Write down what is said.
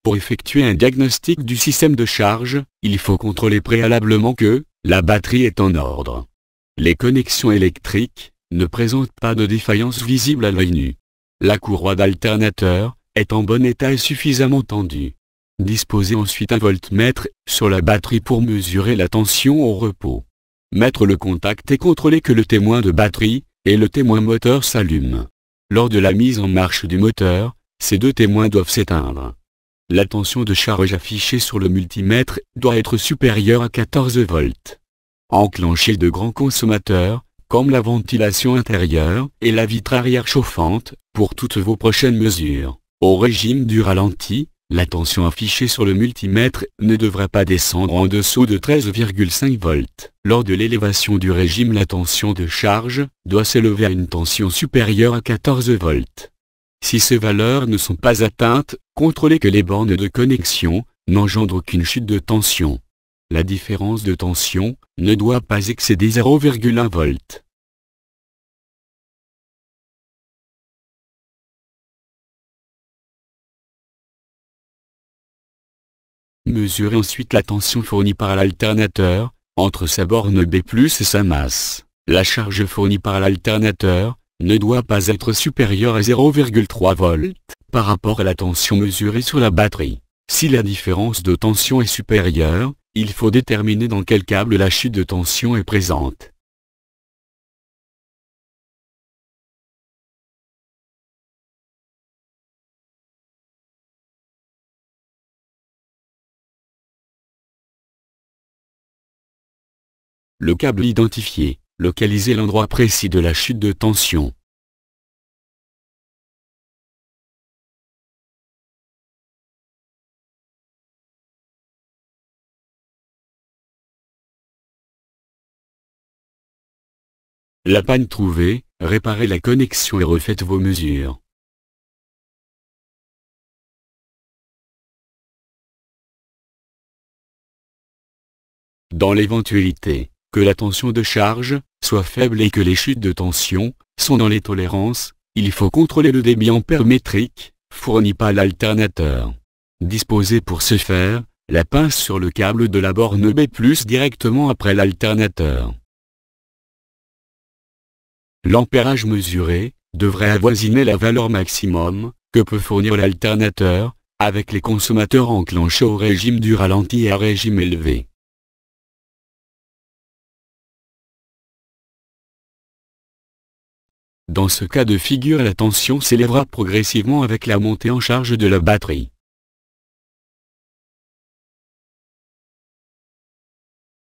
Pour effectuer un diagnostic du système de charge, il faut contrôler préalablement que la batterie est en ordre. Les connexions électriques ne présentent pas de défaillance visible à l'œil nu. La courroie d'alternateur est en bon état et suffisamment tendue. Disposez ensuite un voltmètre sur la batterie pour mesurer la tension au repos. Mettre le contact et contrôler que le témoin de batterie et le témoin moteur s'allument. Lors de la mise en marche du moteur, ces deux témoins doivent s'éteindre. La tension de charge affichée sur le multimètre doit être supérieure à 14 volts. Enclenchez de grands consommateurs, comme la ventilation intérieure et la vitre arrière chauffante, pour toutes vos prochaines mesures. Au régime du ralenti, la tension affichée sur le multimètre ne devrait pas descendre en dessous de 13,5 volts. Lors de l'élévation du régime, la tension de charge doit s'élever à une tension supérieure à 14 volts. Si ces valeurs ne sont pas atteintes, contrôlez que les bornes de connexion n'engendrent aucune chute de tension. La différence de tension ne doit pas excéder 0,1 volts. Mesurez ensuite la tension fournie par l'alternateur, entre sa borne B+ et sa masse. La charge fournie par l'alternateur ne doit pas être supérieure à 0,3 volts par rapport à la tension mesurée sur la batterie. Si la différence de tension est supérieure, il faut déterminer dans quel câble la chute de tension est présente. Le câble identifié, localisez l'endroit précis de la chute de tension. La panne trouvée, réparez la connexion et refaites vos mesures. Dans l'éventualité que la tension de charge soit faible et que les chutes de tension sont dans les tolérances, il faut contrôler le débit ampère métrique fourni par l'alternateur. Disposez pour ce faire la pince sur le câble de la borne B+ directement après l'alternateur. L'ampérage mesuré devrait avoisiner la valeur maximum que peut fournir l'alternateur avec les consommateurs enclenchés au régime du ralenti et à régime élevé. Dans ce cas de figure, la tension s'élèvera progressivement avec la montée en charge de la batterie.